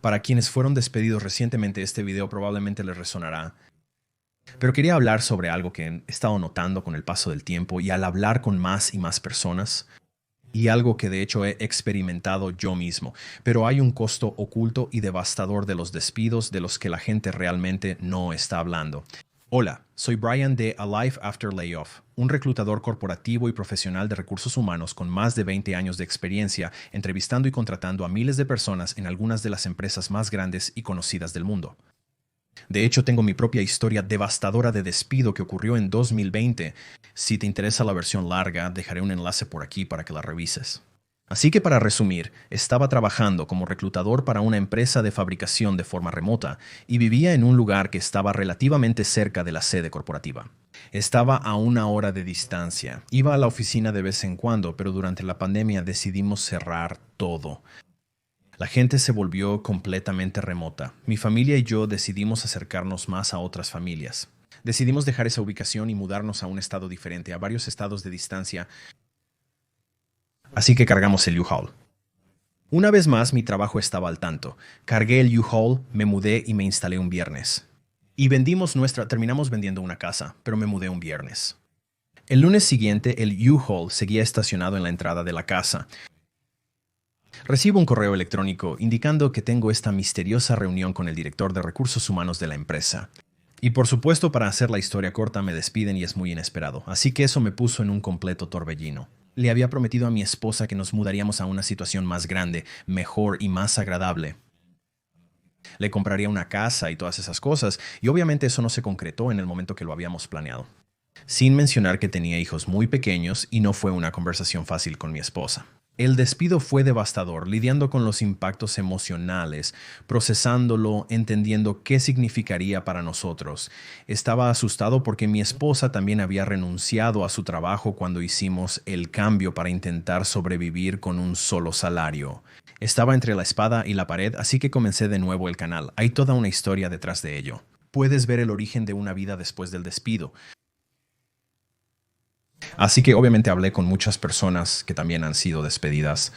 Para quienes fueron despedidos recientemente, este video probablemente les resonará. Pero quería hablar sobre algo que he estado notando con el paso del tiempo y al hablar con más y más personas, y algo que de hecho he experimentado yo mismo. Pero hay un costo oculto y devastador de los despidos de los que la gente realmente no está hablando. Hola, soy Brian de A Life After Layoff, un reclutador corporativo y profesional de recursos humanos con más de 20 años de experiencia entrevistando y contratando a miles de personas en algunas de las empresas más grandes y conocidas del mundo. De hecho, tengo mi propia historia devastadora de despido que ocurrió en 2020. Si te interesa la versión larga, dejaré un enlace por aquí para que la revises. Así que para resumir, estaba trabajando como reclutador para una empresa de fabricación de forma remota y vivía en un lugar que estaba relativamente cerca de la sede corporativa. Estaba a 1 hora de distancia. Iba a la oficina de vez en cuando, pero durante la pandemia decidimos cerrar todo. La gente se volvió completamente remota. Mi familia y yo decidimos acercarnos más a otras familias. Decidimos dejar esa ubicación y mudarnos a un estado diferente, a varios estados de distancia. Así que cargamos el U-Haul. Una vez más, mi trabajo estaba al tanto. Cargué el U-Haul, me mudé y me instalé un viernes. Y terminamos vendiendo una casa, pero me mudé un viernes. El lunes siguiente, el U-Haul seguía estacionado en la entrada de la casa. Recibo un correo electrónico indicando que tengo esta misteriosa reunión con el director de recursos humanos de la empresa. Y por supuesto, para hacer la historia corta, me despiden y es muy inesperado, así que eso me puso en un completo torbellino. Le había prometido a mi esposa que nos mudaríamos a una situación más grande, mejor y más agradable. Le compraría una casa y todas esas cosas, y obviamente eso no se concretó en el momento que lo habíamos planeado. Sin mencionar que tenía hijos muy pequeños y no fue una conversación fácil con mi esposa. El despido fue devastador, lidiando con los impactos emocionales, procesándolo, entendiendo qué significaría para nosotros. Estaba asustado porque mi esposa también había renunciado a su trabajo cuando hicimos el cambio para intentar sobrevivir con un solo salario. Estaba entre la espada y la pared, así que comencé de nuevo el canal. Hay toda una historia detrás de ello. Puedes ver el origen de una vida después del despido. Así que obviamente hablé con muchas personas que también han sido despedidas.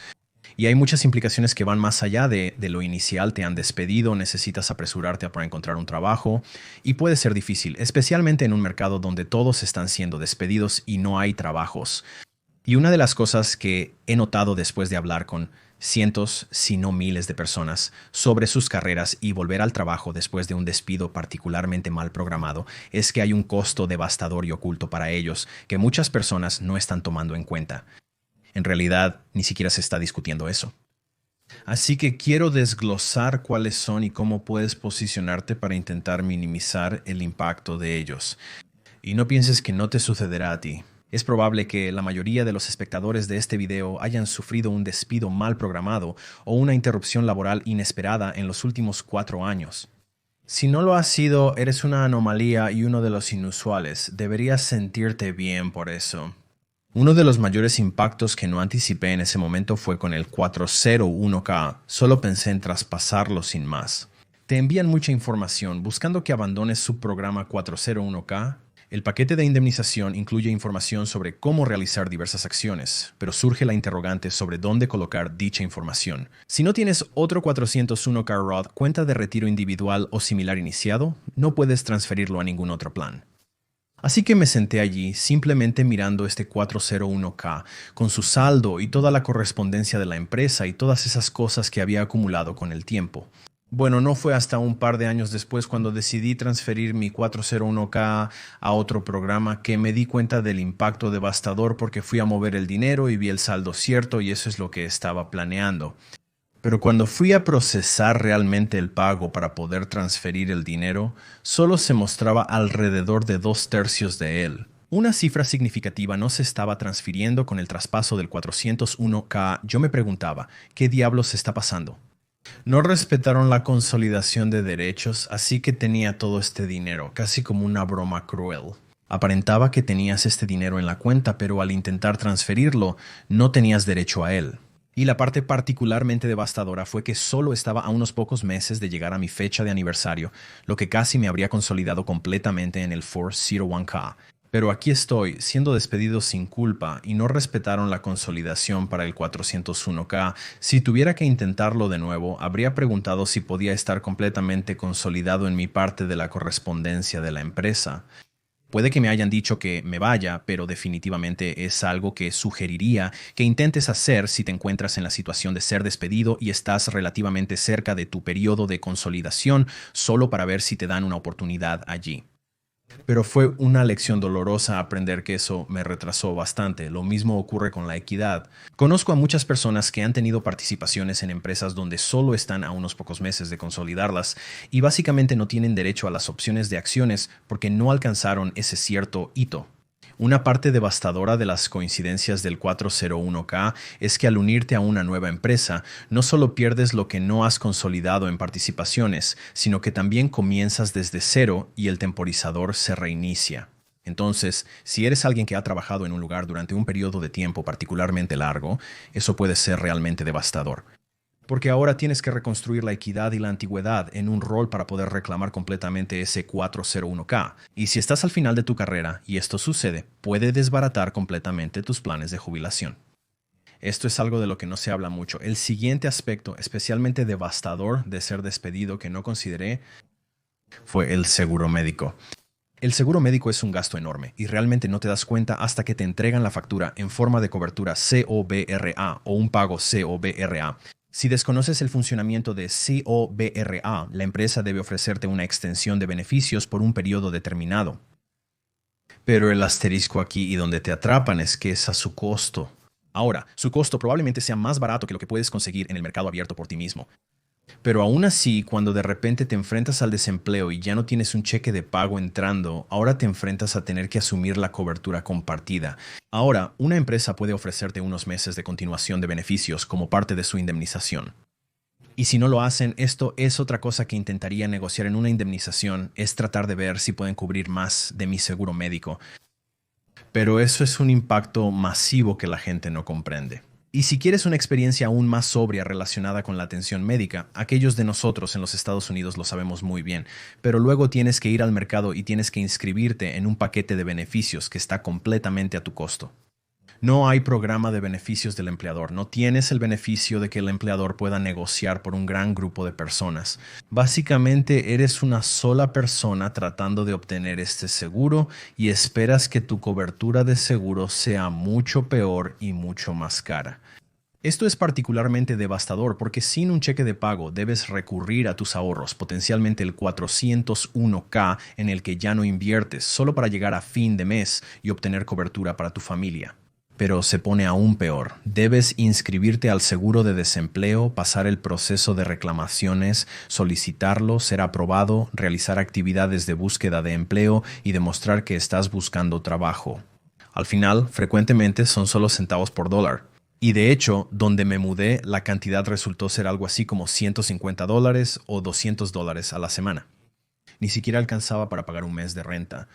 Y hay muchas implicaciones que van más allá de lo inicial. Te han despedido, necesitas apresurarte para encontrar un trabajo y puede ser difícil, especialmente en un mercado donde todos están siendo despedidos y no hay trabajos. Y una de las cosas que he notado después de hablar con cientos, si no miles de personas sobre sus carreras y volver al trabajo después de un despido particularmente mal programado, es que hay un costo devastador y oculto para ellos que muchas personas no están tomando en cuenta. En realidad, ni siquiera se está discutiendo eso. Así que quiero desglosar cuáles son y cómo puedes posicionarte para intentar minimizar el impacto de ellos. Y no pienses que no te sucederá a ti. Es probable que la mayoría de los espectadores de este video hayan sufrido un despido mal programado o una interrupción laboral inesperada en los últimos 4 años. Si no lo has sido, eres una anomalía y uno de los inusuales. Deberías sentirte bien por eso. Uno de los mayores impactos que no anticipé en ese momento fue con el 401k. Solo pensé en traspasarlo sin más. Te envían mucha información buscando que abandones su programa 401k. El paquete de indemnización incluye información sobre cómo realizar diversas acciones, pero surge la interrogante sobre dónde colocar dicha información. Si no tienes otro 401k Roth, cuenta de retiro individual o similar iniciado, no puedes transferirlo a ningún otro plan. Así que me senté allí simplemente mirando este 401k con su saldo y toda la correspondencia de la empresa y todas esas cosas que había acumulado con el tiempo. Bueno, no fue hasta un par de años después cuando decidí transferir mi 401k a otro programa que me di cuenta del impacto devastador porque fui a mover el dinero y vi el saldo cierto y eso es lo que estaba planeando. Pero cuando fui a procesar realmente el pago para poder transferir el dinero, solo se mostraba alrededor de 2/3 de él. Una cifra significativa no se estaba transfiriendo con el traspaso del 401k. Yo me preguntaba, ¿qué diablos está pasando? No respetaron la consolidación de derechos, así que tenía todo este dinero, casi como una broma cruel. Aparentaba que tenías este dinero en la cuenta, pero al intentar transferirlo, no tenías derecho a él. Y la parte particularmente devastadora fue que solo estaba a unos pocos meses de llegar a mi fecha de aniversario, lo que casi me habría consolidado completamente en el 401k. Pero aquí estoy, siendo despedido sin culpa y no respetaron la consolidación para el 401k. Si tuviera que intentarlo de nuevo, habría preguntado si podía estar completamente consolidado en mi parte de la correspondencia de la empresa. Puede que me hayan dicho que me vaya, pero definitivamente es algo que sugeriría que intentes hacer si te encuentras en la situación de ser despedido y estás relativamente cerca de tu periodo de consolidación, solo para ver si te dan una oportunidad allí. Pero fue una lección dolorosa aprender que eso me retrasó bastante. Lo mismo ocurre con la equidad. Conozco a muchas personas que han tenido participaciones en empresas donde solo están a unos pocos meses de consolidarlas y básicamente no tienen derecho a las opciones de acciones porque no alcanzaron ese cierto hito. Una parte devastadora de las coincidencias del 401k es que al unirte a una nueva empresa, no solo pierdes lo que no has consolidado en participaciones, sino que también comienzas desde cero y el temporizador se reinicia. Entonces, si eres alguien que ha trabajado en un lugar durante un periodo de tiempo particularmente largo, eso puede ser realmente devastador. Porque ahora tienes que reconstruir la equidad y la antigüedad en un rol para poder reclamar completamente ese 401k. Y si estás al final de tu carrera y esto sucede, puede desbaratar completamente tus planes de jubilación. Esto es algo de lo que no se habla mucho. El siguiente aspecto, especialmente devastador de ser despedido que no consideré, fue el seguro médico. El seguro médico es un gasto enorme y realmente no te das cuenta hasta que te entregan la factura en forma de cobertura COBRA o un pago COBRA. Si desconoces el funcionamiento de COBRA, la empresa debe ofrecerte una extensión de beneficios por un periodo determinado. Pero el asterisco aquí y donde te atrapan es que es a su costo. Ahora, su costo probablemente sea más barato que lo que puedes conseguir en el mercado abierto por ti mismo. Pero aún así, cuando de repente te enfrentas al desempleo y ya no tienes un cheque de pago entrando, ahora te enfrentas a tener que asumir la cobertura compartida. Ahora, una empresa puede ofrecerte unos meses de continuación de beneficios como parte de su indemnización. Y si no lo hacen, esto es otra cosa que intentaría negociar en una indemnización, es tratar de ver si pueden cubrir más de mi seguro médico. Pero eso es un impacto masivo que la gente no comprende. Y si quieres una experiencia aún más sobria relacionada con la atención médica, aquellos de nosotros en los Estados Unidos lo sabemos muy bien, pero luego tienes que ir al mercado y tienes que inscribirte en un paquete de beneficios que está completamente a tu costo. No hay programa de beneficios del empleador, no tienes el beneficio de que el empleador pueda negociar por un gran grupo de personas. Básicamente eres una sola persona tratando de obtener este seguro y esperas que tu cobertura de seguro sea mucho peor y mucho más cara. Esto es particularmente devastador porque sin un cheque de pago debes recurrir a tus ahorros, potencialmente el 401k en el que ya no inviertes, solo para llegar a fin de mes y obtener cobertura para tu familia. Pero se pone aún peor. Debes inscribirte al seguro de desempleo, pasar el proceso de reclamaciones, solicitarlo, ser aprobado, realizar actividades de búsqueda de empleo y demostrar que estás buscando trabajo. Al final, frecuentemente son solo centavos por dólar. Y de hecho, donde me mudé, la cantidad resultó ser algo así como $150 o $200 a la semana. Ni siquiera alcanzaba para pagar un mes de renta.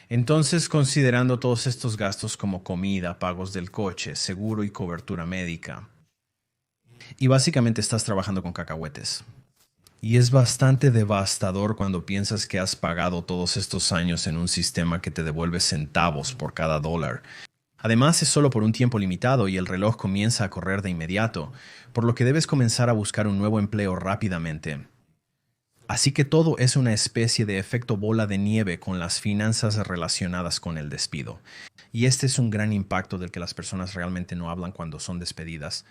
Entonces, considerando todos estos gastos como comida, pagos del coche, seguro y cobertura médica, y básicamente estás trabajando con cacahuetes. Y es bastante devastador cuando piensas que has pagado todos estos años en un sistema que te devuelve centavos por cada dólar. Además, es solo por un tiempo limitado y el reloj comienza a correr de inmediato, por lo que debes comenzar a buscar un nuevo empleo rápidamente. Así que todo es una especie de efecto bola de nieve con las finanzas relacionadas con el despido. Y este es un gran impacto del que las personas realmente no hablan cuando son despedidas.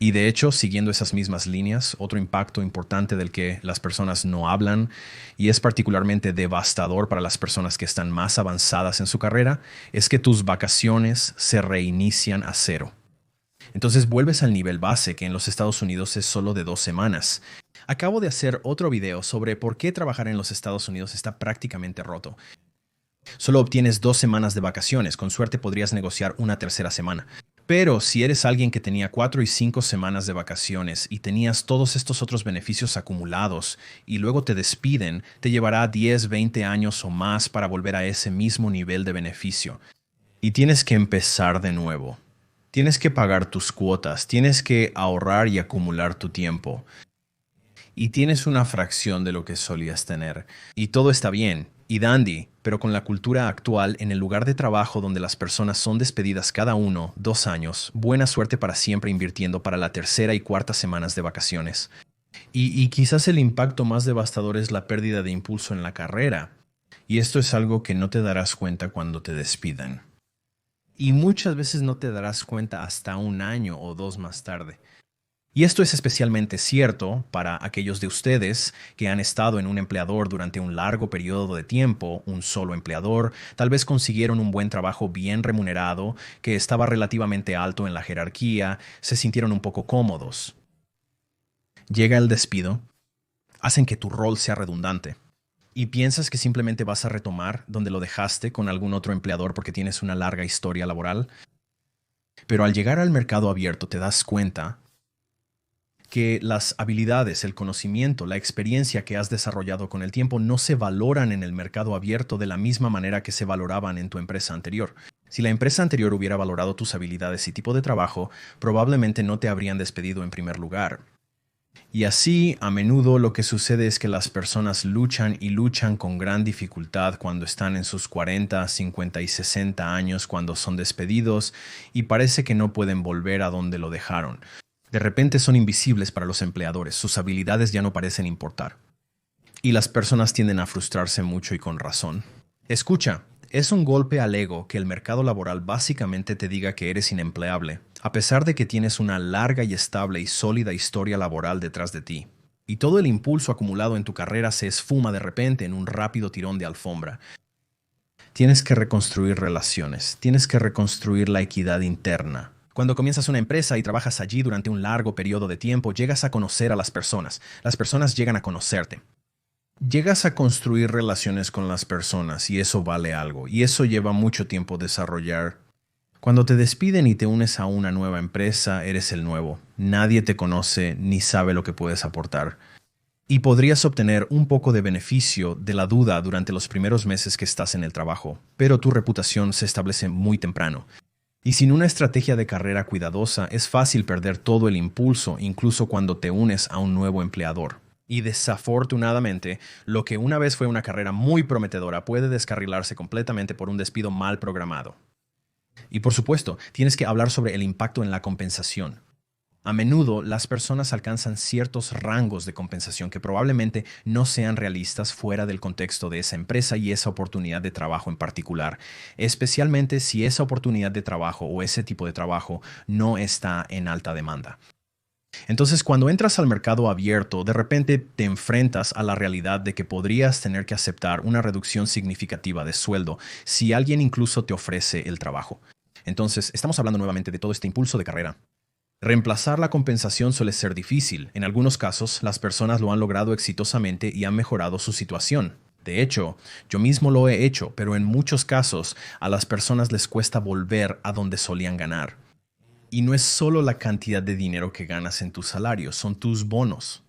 Y de hecho, siguiendo esas mismas líneas, otro impacto importante del que las personas no hablan, y es particularmente devastador para las personas que están más avanzadas en su carrera, es que tus vacaciones se reinician a cero. Entonces vuelves al nivel base, que en los Estados Unidos es solo de 2 semanas. Acabo de hacer otro video sobre por qué trabajar en los Estados Unidos está prácticamente roto. Solo obtienes 2 semanas de vacaciones, con suerte podrías negociar una tercera semana. Pero si eres alguien que tenía 4 y 5 semanas de vacaciones y tenías todos estos otros beneficios acumulados y luego te despiden, te llevará 10, 20 años o más para volver a ese mismo nivel de beneficio. Y tienes que empezar de nuevo. Tienes que pagar tus cuotas, tienes que ahorrar y acumular tu tiempo. y tienes una fracción de lo que solías tener. Y todo está bien y dandy, pero con la cultura actual en el lugar de trabajo donde las personas son despedidas cada 1, 2 años, buena suerte para siempre invirtiendo para la tercera y cuarta semanas de vacaciones. Y quizás el impacto más devastador es la pérdida de impulso en la carrera. Y esto es algo que no te darás cuenta cuando te despidan. Y muchas veces no te darás cuenta hasta 1 año o 2 más tarde. Y esto es especialmente cierto para aquellos de ustedes que han estado en un empleador durante un largo periodo de tiempo, un solo empleador, tal vez consiguieron un buen trabajo bien remunerado, que estaba relativamente alto en la jerarquía, se sintieron un poco cómodos. Llega el despido, hacen que tu rol sea redundante. Y piensas que simplemente vas a retomar donde lo dejaste con algún otro empleador porque tienes una larga historia laboral. Pero al llegar al mercado abierto te das cuenta que las habilidades, el conocimiento, la experiencia que has desarrollado con el tiempo no se valoran en el mercado abierto de la misma manera que se valoraban en tu empresa anterior. Si la empresa anterior hubiera valorado tus habilidades y tipo de trabajo, probablemente no te habrían despedido en primer lugar. Y así, a menudo lo que sucede es que las personas luchan y luchan con gran dificultad cuando están en sus 40, 50 y 60 años, cuando son despedidos y parece que no pueden volver a donde lo dejaron. De repente son invisibles para los empleadores, sus habilidades ya no parecen importar. Y las personas tienden a frustrarse mucho y con razón. Escucha, es un golpe al ego que el mercado laboral básicamente te diga que eres inempleable, a pesar de que tienes una larga y estable y sólida historia laboral detrás de ti. Y todo el impulso acumulado en tu carrera se esfuma de repente en un rápido tirón de alfombra. Tienes que reconstruir relaciones, tienes que reconstruir la equidad interna. Cuando comienzas una empresa y trabajas allí durante un largo periodo de tiempo, llegas a conocer a las personas llegan a conocerte. Llegas a construir relaciones con las personas y eso vale algo, y eso lleva mucho tiempo desarrollar. Cuando te despiden y te unes a una nueva empresa, eres el nuevo. Nadie te conoce ni sabe lo que puedes aportar. Y podrías obtener un poco de beneficio de la duda durante los primeros meses que estás en el trabajo, pero tu reputación se establece muy temprano. Y sin una estrategia de carrera cuidadosa, es fácil perder todo el impulso, incluso cuando te unes a un nuevo empleador. Y desafortunadamente, lo que una vez fue una carrera muy prometedora puede descarrilarse completamente por un despido mal programado. Y por supuesto, tienes que hablar sobre el impacto en la compensación. A menudo, las personas alcanzan ciertos rangos de compensación que probablemente no sean realistas fuera del contexto de esa empresa y esa oportunidad de trabajo en particular, especialmente si esa oportunidad de trabajo o ese tipo de trabajo no está en alta demanda. Entonces, cuando entras al mercado abierto, de repente te enfrentas a la realidad de que podrías tener que aceptar una reducción significativa de sueldo si alguien incluso te ofrece el trabajo. Entonces, estamos hablando nuevamente de todo este impulso de carrera. Reemplazar la compensación suele ser difícil. En algunos casos, las personas lo han logrado exitosamente y han mejorado su situación. De hecho, yo mismo lo he hecho, pero en muchos casos a las personas les cuesta volver a donde solían ganar. Y no es solo la cantidad de dinero que ganas en tu salario, son tus bonos.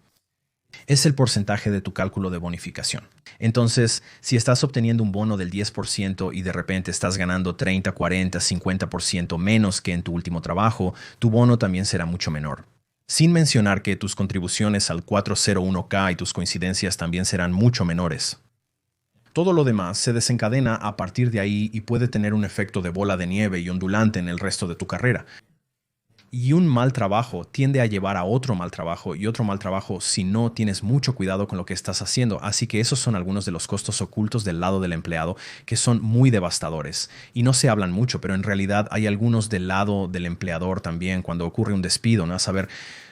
Es el porcentaje de tu cálculo de bonificación. Entonces, si estás obteniendo un bono del 10% y de repente estás ganando 30, 40, 50% menos que en tu último trabajo, tu bono también será mucho menor. Sin mencionar que tus contribuciones al 401k y tus coincidencias también serán mucho menores. Todo lo demás se desencadena a partir de ahí y puede tener un efecto de bola de nieve y ondulante en el resto de tu carrera. Y un mal trabajo tiende a llevar a otro mal trabajo y otro mal trabajo si no tienes mucho cuidado con lo que estás haciendo. Así que esos son algunos de los costos ocultos del lado del empleado que son muy devastadores. Y no se hablan mucho, pero en realidad hay algunos del lado del empleador también cuando ocurre un despido, ¿no? A saber,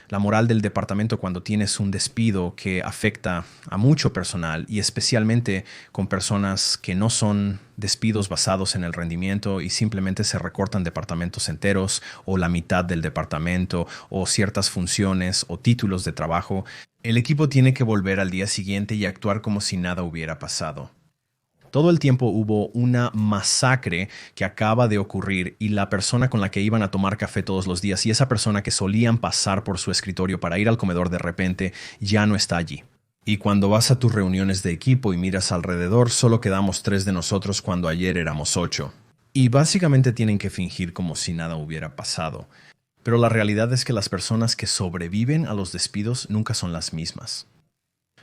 la moral del departamento cuando tienes un despido que afecta a mucho personal y especialmente con personas que no son despidos basados en el rendimiento y simplemente se recortan departamentos enteros o la mitad del departamento o ciertas funciones o títulos de trabajo. El equipo tiene que volver al día siguiente y actuar como si nada hubiera pasado. Todo el tiempo hubo una masacre que acaba de ocurrir y la persona con la que iban a tomar café todos los días y esa persona que solían pasar por su escritorio para ir al comedor de repente ya no está allí. Y cuando vas a tus reuniones de equipo y miras alrededor, solo quedamos 3 de nosotros cuando ayer éramos 8. Y básicamente tienen que fingir como si nada hubiera pasado. Pero la realidad es que las personas que sobreviven a los despidos nunca son las mismas.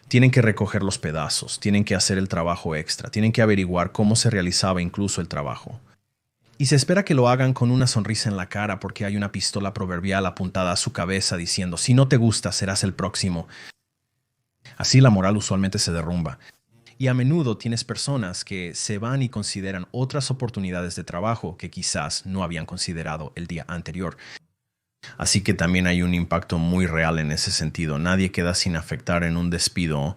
Tienen que recoger los pedazos, tienen que hacer el trabajo extra, tienen que averiguar cómo se realizaba incluso el trabajo. Y se espera que lo hagan con una sonrisa en la cara porque hay una pistola proverbial apuntada a su cabeza diciendo, si no te gusta, serás el próximo. Así la moral usualmente se derrumba. Y a menudo tienes personas que se van y consideran otras oportunidades de trabajo que quizás no habían considerado el día anterior. Así que también hay un impacto muy real en ese sentido. Nadie queda sin afectar en un despido.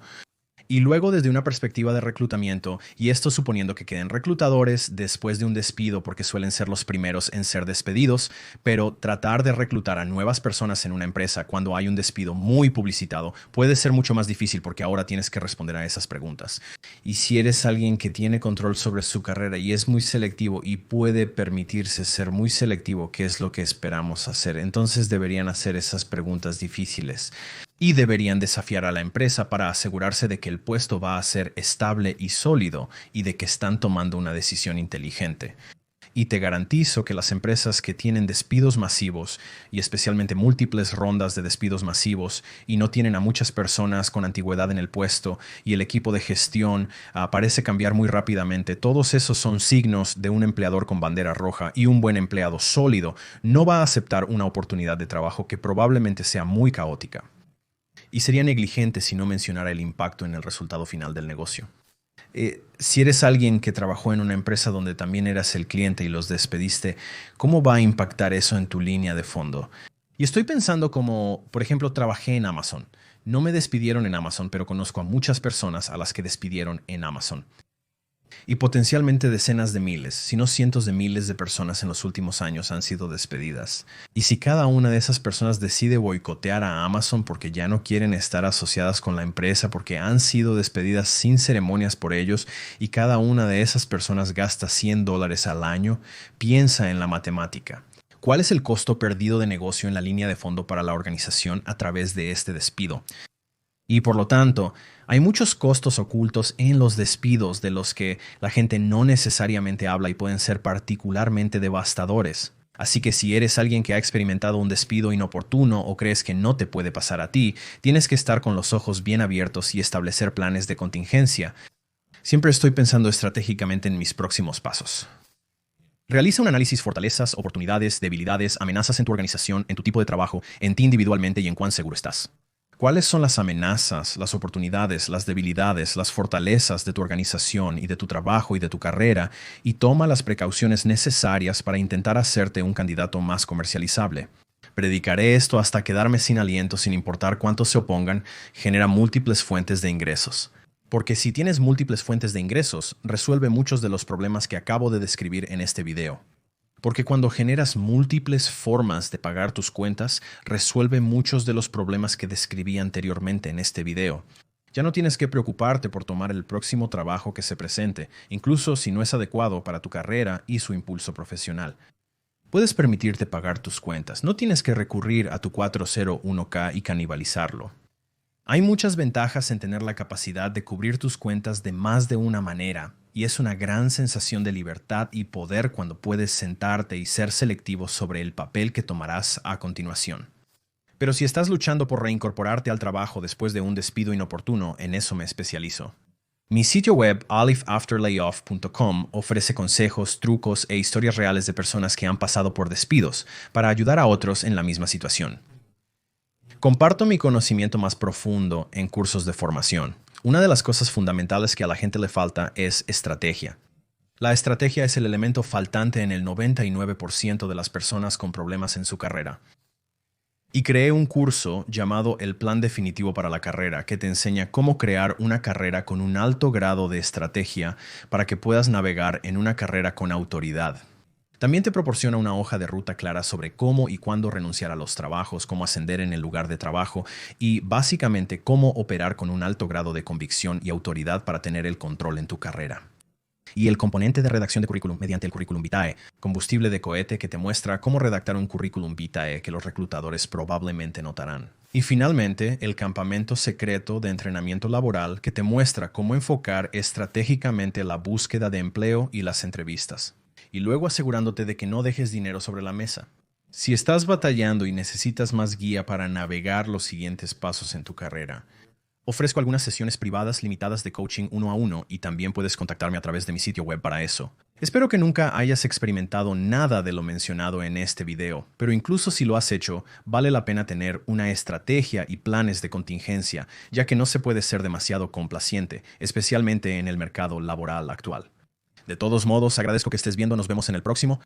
Y luego desde una perspectiva de reclutamiento, y esto suponiendo que queden reclutadores después de un despido porque suelen ser los primeros en ser despedidos, pero tratar de reclutar a nuevas personas en una empresa cuando hay un despido muy publicitado puede ser mucho más difícil porque ahora tienes que responder a esas preguntas. Y si eres alguien que tiene control sobre su carrera y es muy selectivo y puede permitirse ser muy selectivo, ¿qué es lo que esperamos hacer? Entonces deberían hacer esas preguntas difíciles. Y deberían desafiar a la empresa para asegurarse de que el puesto va a ser estable y sólido y de que están tomando una decisión inteligente. Y te garantizo que las empresas que tienen despidos masivos, y especialmente múltiples rondas de despidos masivos, y no tienen a muchas personas con antigüedad en el puesto, y el equipo de gestión parece cambiar muy rápidamente, todos esos son signos de un empleador con bandera roja, y un buen empleado sólido no va a aceptar una oportunidad de trabajo que probablemente sea muy caótica. Y sería negligente si no mencionara el impacto en el resultado final del negocio. Si eres alguien que trabajó en una empresa donde también eras el cliente y los despediste, ¿cómo va a impactar eso en tu línea de fondo? Y estoy pensando como, por ejemplo, trabajé en Amazon. No me despidieron en Amazon, pero conozco a muchas personas a las que despidieron en Amazon. Y potencialmente decenas de miles, si no cientos de miles de personas en los últimos años han sido despedidas. Y si cada una de esas personas decide boicotear a Amazon porque ya no quieren estar asociadas con la empresa porque han sido despedidas sin ceremonias por ellos y cada una de esas personas gasta $100 al año, piensa en la matemática. ¿Cuál es el costo perdido de negocio en la línea de fondo para la organización a través de este despido? Y por lo tanto, hay muchos costos ocultos en los despidos de los que la gente no necesariamente habla y pueden ser particularmente devastadores. Así que si eres alguien que ha experimentado un despido inoportuno o crees que no te puede pasar a ti, tienes que estar con los ojos bien abiertos y establecer planes de contingencia. Siempre estoy pensando estratégicamente en mis próximos pasos. Realiza un análisis fortalezas, oportunidades, debilidades, amenazas en tu organización, en tu tipo de trabajo, en ti individualmente y en cuán seguro estás. ¿Cuáles son las amenazas, las oportunidades, las debilidades, las fortalezas de tu organización y de tu trabajo y de tu carrera? Y toma las precauciones necesarias para intentar hacerte un candidato más comercializable. Predicaré esto hasta quedarme sin aliento sin importar cuántos se opongan, genera múltiples fuentes de ingresos. Porque si tienes múltiples fuentes de ingresos, resuelve muchos de los problemas que acabo de describir en este video. Porque cuando generas múltiples formas de pagar tus cuentas, resuelve muchos de los problemas que describí anteriormente en este video. Ya no tienes que preocuparte por tomar el próximo trabajo que se presente, incluso si no es adecuado para tu carrera y su impulso profesional. Puedes permitirte pagar tus cuentas, no tienes que recurrir a tu 401k y canibalizarlo. Hay muchas ventajas en tener la capacidad de cubrir tus cuentas de más de una manera, y es una gran sensación de libertad y poder cuando puedes sentarte y ser selectivo sobre el papel que tomarás a continuación. Pero si estás luchando por reincorporarte al trabajo después de un despido inoportuno, en eso me especializo. Mi sitio web oliveafterlayoff.com ofrece consejos, trucos e historias reales de personas que han pasado por despidos para ayudar a otros en la misma situación. Comparto mi conocimiento más profundo en cursos de formación. Una de las cosas fundamentales que a la gente le falta es estrategia. La estrategia es el elemento faltante en el 99% de las personas con problemas en su carrera. Y creé un curso llamado El Plan Definitivo para la Carrera que te enseña cómo crear una carrera con un alto grado de estrategia para que puedas navegar en una carrera con autoridad. También te proporciona una hoja de ruta clara sobre cómo y cuándo renunciar a los trabajos, cómo ascender en el lugar de trabajo y básicamente cómo operar con un alto grado de convicción y autoridad para tener el control en tu carrera. Y el componente de redacción de currículum mediante el currículum vitae, combustible de cohete que te muestra cómo redactar un currículum vitae que los reclutadores probablemente notarán. Y finalmente, el campamento secreto de entrenamiento laboral que te muestra cómo enfocar estratégicamente la búsqueda de empleo y las entrevistas. Y luego asegurándote de que no dejes dinero sobre la mesa. Si estás batallando y necesitas más guía para navegar los siguientes pasos en tu carrera, Ofrezco algunas sesiones privadas limitadas de coaching uno a uno y también puedes contactarme a través de mi sitio web para eso. Espero que nunca hayas experimentado nada de lo mencionado en este video, pero incluso si lo has hecho, vale la pena tener una estrategia y planes de contingencia, ya que no se puede ser demasiado complaciente, especialmente en el mercado laboral actual. De todos modos, agradezco que estés viendo, nos vemos en el próximo.